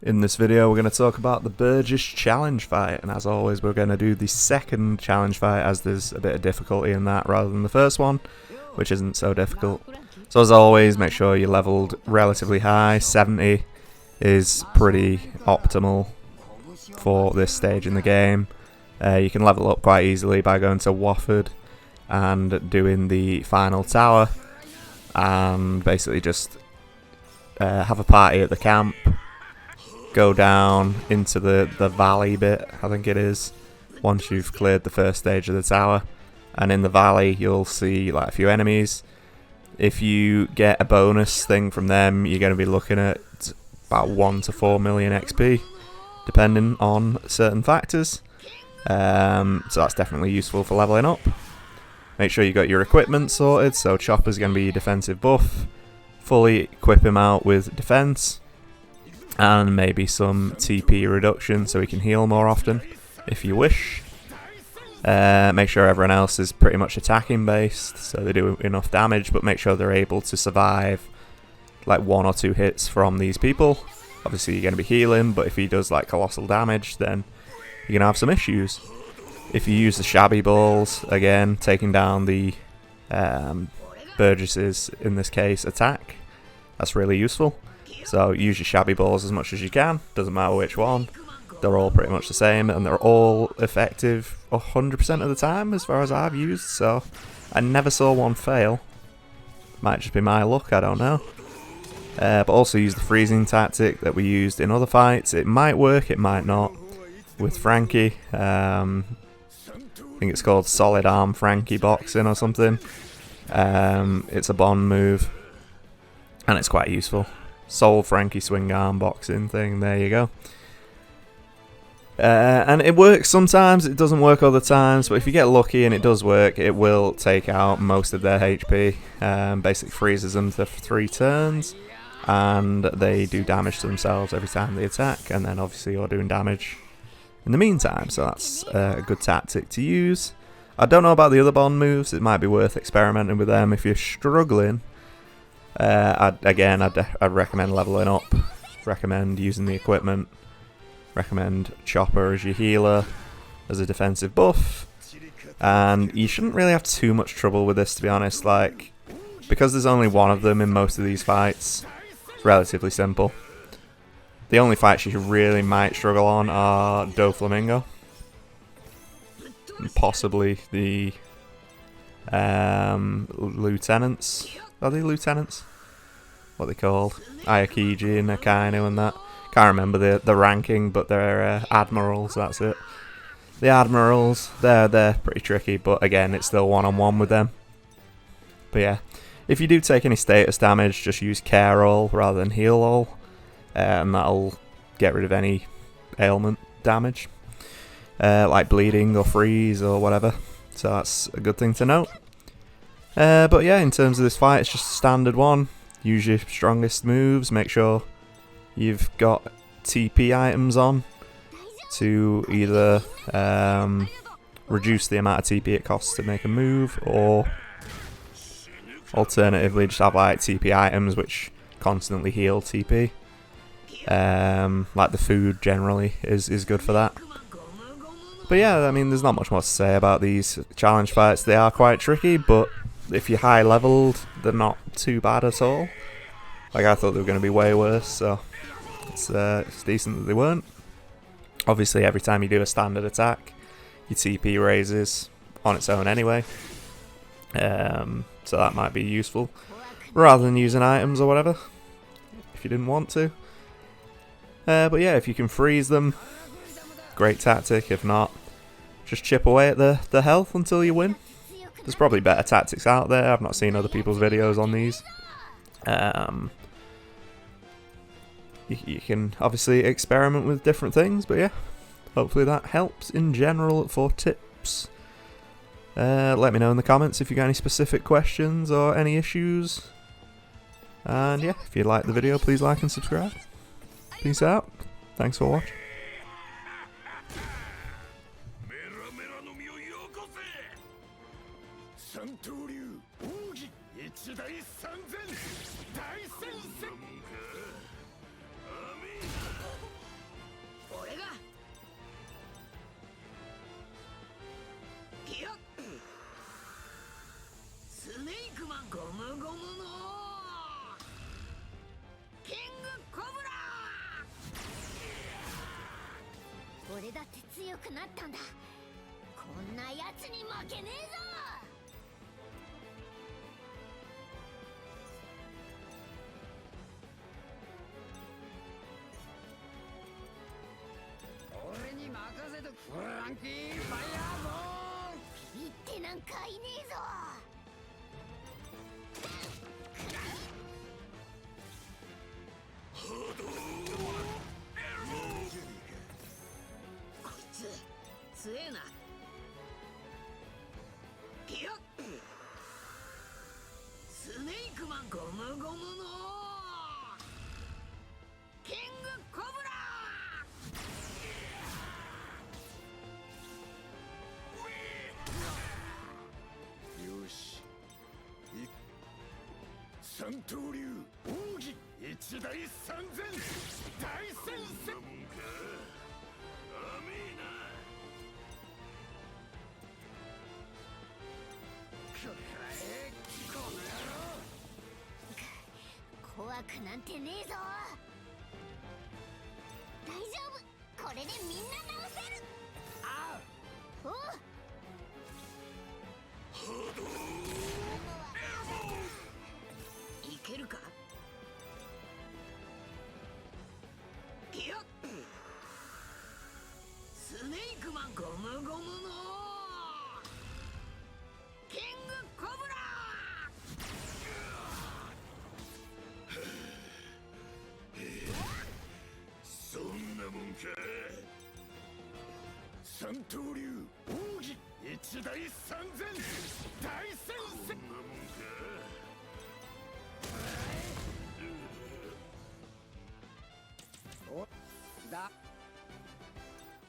In this video we're going to talk about the Burgess challenge fight, and as always we're going to do the second challenge fight as there's a bit of difficulty in that rather than the first one, which isn't so difficult. So as always, make sure you're leveled relatively high. 70 is pretty optimal for this stage in the game. You can level up quite easily by going to Wofford and doing the final tower, and basically just have a party at the camp. Go down into the valley bit, I think it is, once you've cleared the first stage of the tower, and in the valley you'll see like a few enemies. If you get a bonus thing from them, you're going to be looking at about 1 to 4 million XP depending on certain factors, so that's definitely useful for leveling up. Make sure you got your equipment sorted, so Chopper's going to be your defensive buff. Fully equip him out with defense and maybe some TP reduction so he can heal more often if you wish. Make sure everyone else is pretty much attacking based, so they do enough damage, but make sure they're able to survive like 1 or 2 hits from these people. Obviously you're going to be healing, but if he does like colossal damage, then you're going to have some issues. If you use the shabby balls, again taking down the Burgess's, in this case, attack, that's really useful. So use your shabby balls as much as you can, doesn't matter which one, they're all pretty much the same and they're all effective 100% of the time as far as I've used, so I never saw one fail. Might just be my luck, I don't know. But also use the freezing tactic that we used in other fights. It might work, it might not. With Frankie, I think it's called Solid Arm Frankie Boxing or something. It's a Bond move and it's quite useful. Soul Frankie Swing Arm Boxing thing, there you go. And it works sometimes, it doesn't work all the times, but if you get lucky and it does work, it will take out most of their HP. Basically freezes them for 3 turns, and they do damage to themselves every time they attack, and then obviously you're doing damage in the meantime, so that's a good tactic to use. I don't know about the other Bond moves, it might be worth experimenting with them if you're struggling. I'd recommend leveling up, recommend using the equipment, recommend Chopper as your healer, as a defensive buff, and you shouldn't really have too much trouble with this, to be honest. Like, because there's only one of them in most of these fights, it's relatively simple. The only fights you really might struggle on are Doflamingo, and possibly the lieutenants. Are they lieutenants? What are they called? Ayakiji and Akainu and that. Can't remember the ranking, but they're admirals, that's it. The admirals, they're pretty tricky, but again, it's still one-on-one with them. But yeah, if you do take any status damage, just use Care All rather than Heal All, and that'll get rid of any ailment damage, like bleeding or freeze or whatever. So that's a good thing to note. But yeah, in terms of this fight, it's just a standard one. Use your strongest moves, make sure you've got TP items on to either reduce the amount of TP it costs to make a move, or alternatively just have like TP items which constantly heal TP. Like the food generally is good for that. But yeah, I mean, there's not much more to say about these challenge fights. They are quite tricky, but if you're high leveled, they're not too bad at all. Like, I thought they were going to be way worse, so it's decent that they weren't. Obviously, every time you do a standard attack, your TP raises on its own anyway, so that might be useful, rather than using items or whatever, if you didn't want to. But yeah, if you can freeze them, great tactic. If not, just chip away at the health until you win. There's probably better tactics out there. I've not seen other people's videos on these. You can obviously experiment with different things, but yeah, hopefully that helps in general for tips. Let me know in the comments if you got any specific questions or any issues. And yeah, if you liked the video, please like and subscribe. Peace out. Thanks for watching. 俺だって強くなったんだ。こんなやつに負けねえぞ。俺に任せとフランキーファイヤーボール。ビビってなんかいねえぞ。こいつ強えな。いやスネークマンゴムゴムのキングコブラ。よし、三刀流奥義一大三千大戦線。そんなもんか。甘えな。くらえこの野郎。怖くなんてねえぞ。大丈夫、これでみんな直せる。あおう。いけるか。いやスネークマンゴムゴムのキングコブラ。そんなもんか。三刀流奥義一大三千大戦線。そんなもんか。